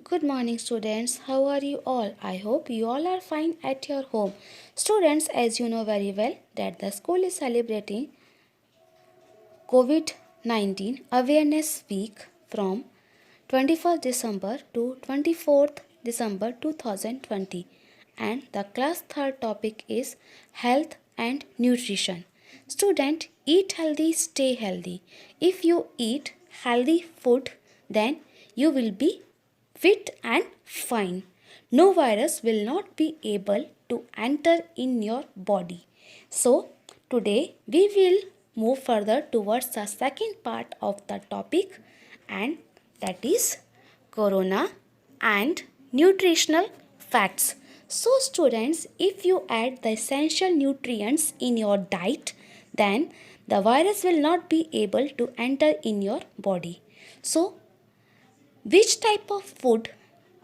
Good morning, students. How are you all? I hope you all are fine at your home. Students, as you know very well, that the school is celebrating COVID 19 Awareness Week from 21st December to 24th December 2020. And the class third topic is health and nutrition. Student, eat healthy, stay healthy. If you eat healthy food, then you will be fit and fine. No virus will not be able to enter in your body. So, today we will move further towards the second part of the topic, and that is corona and nutritional facts. So, students, if you add the essential nutrients in your diet, then the virus will not be able to enter in your body. So, which type of food,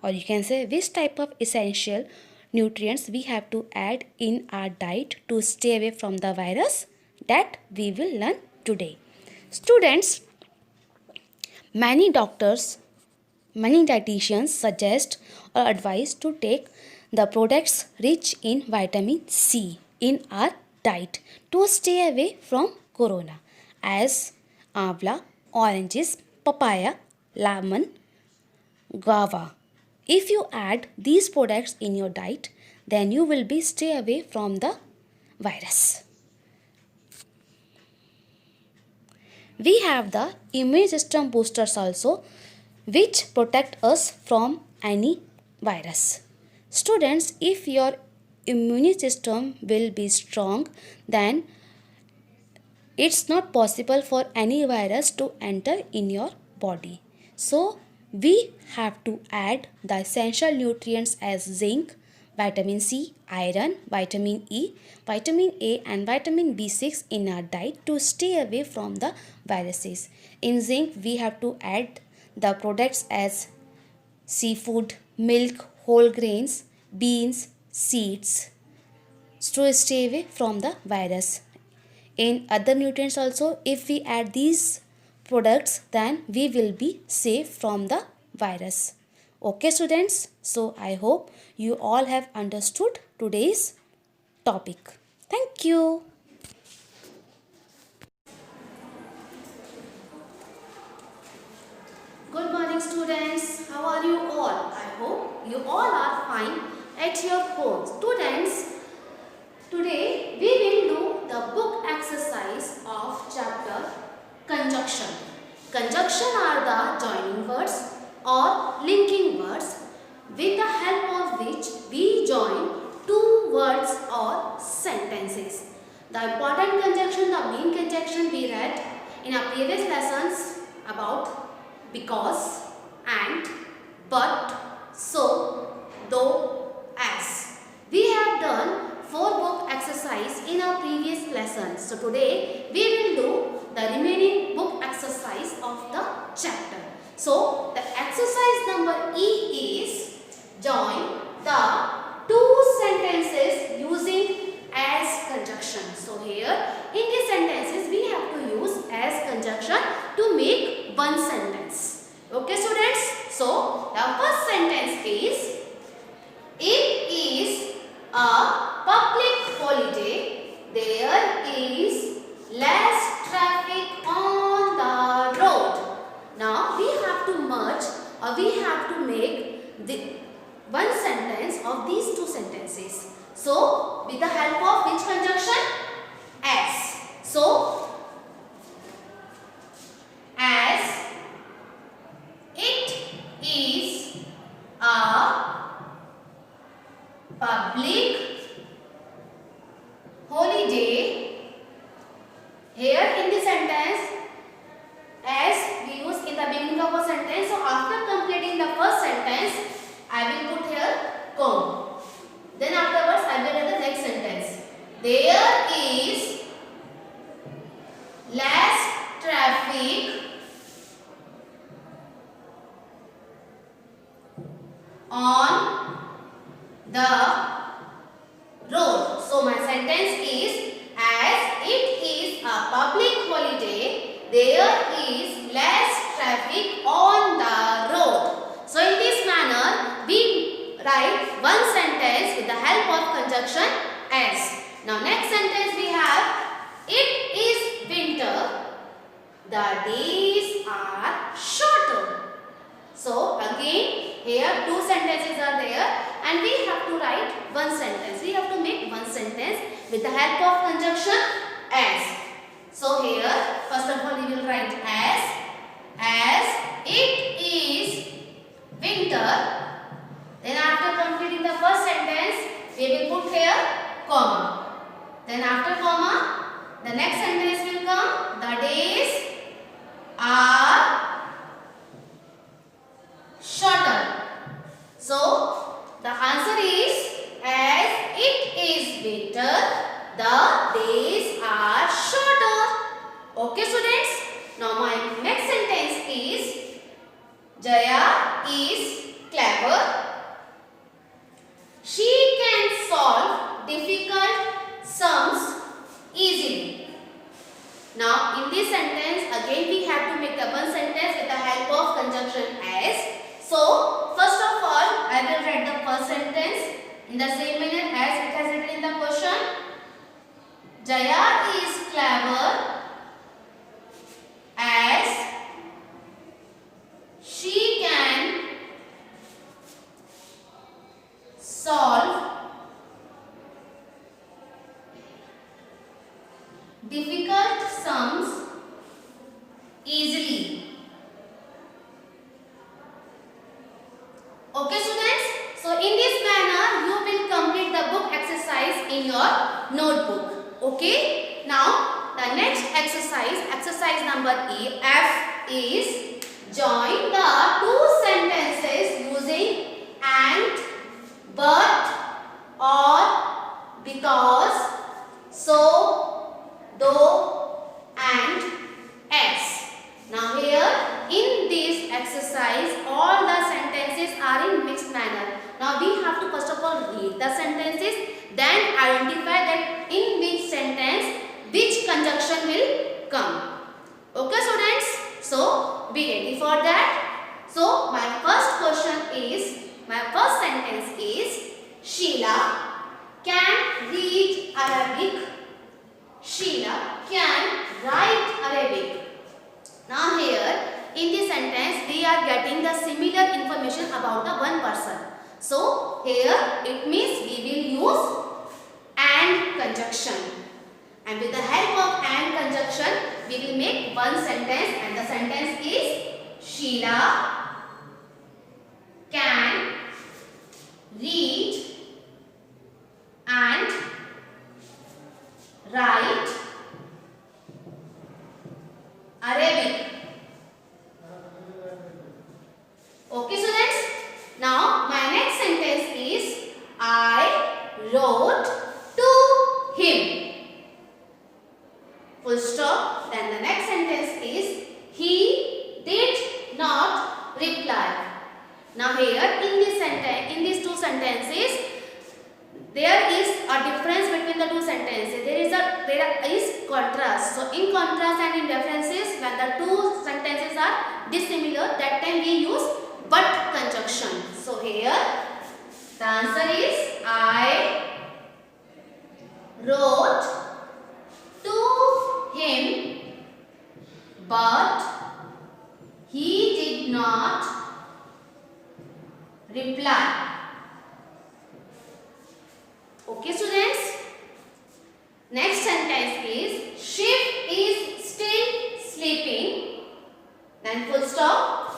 or you can say which type of essential nutrients we have to add in our diet to stay away from the virus, that we will learn today. Students, many doctors, many dietitians suggest or advise to take the products rich in vitamin C in our diet to stay away from corona, as amla, oranges, papaya, lemon, guava. If you add these products in your diet, then you will be stay away from the virus. We have the immune system boosters also, which protect us from any virus. Students, if your immune system will be strong, then it's not possible for any virus to enter in your body. So, we have to add the essential nutrients as zinc, vitamin C, iron, vitamin E, vitamin A and vitamin B6 in our diet to stay away from the viruses. In zinc, we have to add the products as seafood, milk, whole grains, beans, seeds to stay away from the virus. In other nutrients also, if we add these products, then we will be safe from the virus. Okay, students, so I hope you all have understood today's topic. Thank you. Good morning, students. How are you all? I hope you all are fine at your home. Students, today we will do the book exercise of chapter Conjunction. Conjunction are the joining words or linking words with the help of which we join two words or sentences. The important conjunction, the main conjunction we read in our previous lessons about because, and, but, so, though, as. We have done 4 book exercise in our previous lessons. So today we will do the remaining book exercise of the chapter. So the exercise number E is join the two sentences using as conjunction. So here in these sentences we have to use as conjunction to make one sentence. Okay, students? So the first sentence is, it is a public holiday, there is less traffic on the road. Now we have to merge, or we have to make the one sentence of these two sentences. So with the help of which conjunction? As. So as it is a public holiday. Here in the sentence, as we use in the beginning of a sentence. So after completing the first sentence, I will put here comma. Then afterwards I will write the next sentence. There is less traffic on the road. So my sentence is, as it is a public holiday, there is less traffic on the road. So in this manner conjunction as. Now next sentence we have, it is winter, the days are shorter. So again here two sentences are there and we have to write one sentence. We have to make one sentence with the help of conjunction as. So here first of all we will write as it is winter. Then after completing the first sentence we will put here comma. Then after comma the next sentence will come, the days are shorter. So the answer is, as it is winter, the days are shorter. Okay students. Now my next sentence is, Jaya is clever. She can solve difficult sums easily. Now in this sentence again we have to make the one sentence with the help of conjunction as. So first of all I will write the first sentence in the same manner as it has written in the question. Jaya is clever as she can solve difficult sums easily. Okay students, so in this manner you will complete the book exercise in your notebook. Okay, now the next exercise number F is, join the two sentences using and, but, or, because, so, though, and, as. Now here in this exercise all the sentences are in mixed manner. Now we have to first of all read the sentences, then identify that in which sentence which conjunction will come. Okay students, so be ready for that. So my first sentence is, Sheila can read Arabic. Sheila can write Arabic. Now here in this sentence we are getting the similar information about the one person. So here it means we will use and conjunction. And with the help of and conjunction we will make one sentence, and the sentence is, Sheila can read and write Arabic. Okay students. Now my next sentence is, I wrote to him. Full stop. Then the next sentence is, he did not reply. Now here in this sentence, in these two sentences, there is a difference between the two sentences. There is contrast. So in contrast and in differences, when the two sentences are dissimilar, that time we use but conjunction. So here the answer is, I wrote to him, but he did not reply. Okay students. Next sentence is, Shiv is still sleeping. Then full stop.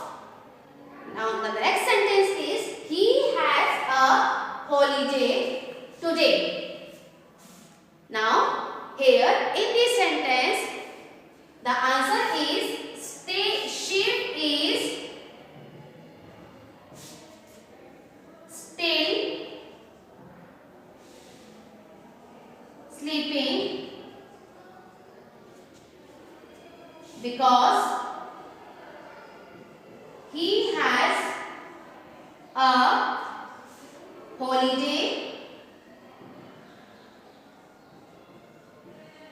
Now the next sentence is, he has a holiday today. Now here in this sentence the answer is, Shiv is still sleeping because he has a holiday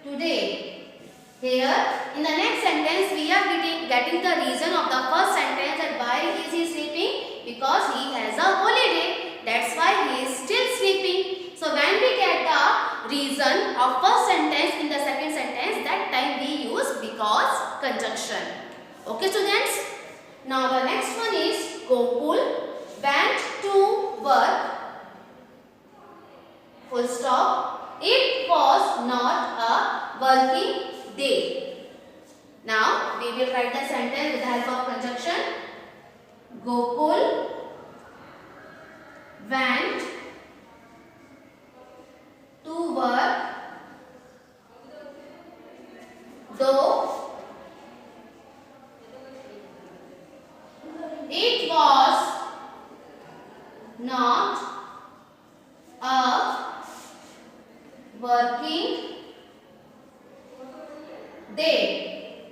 today. Here in the next sentence we are getting the reason of the first sentence, that why is he sleeping? Because he has a holiday. That's why he is still sleeping. So when we reason of first sentence in the second sentence, that time we use because conjunction. Okay students. Now the next one is Gokul went to work. Full stop. It was not a working day. Now we will write the sentence with the help of conjunction. Gokul went to work though it was not a working day.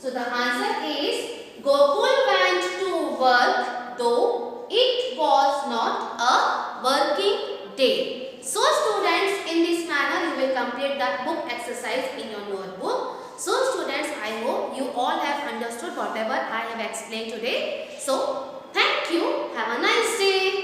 So the answer is Gokul went to work though it was not a working day. So students, in this manner you will complete the book exercise in your notebook. So students, I hope you all have understood whatever I have explained today. So thank you. Have a nice day.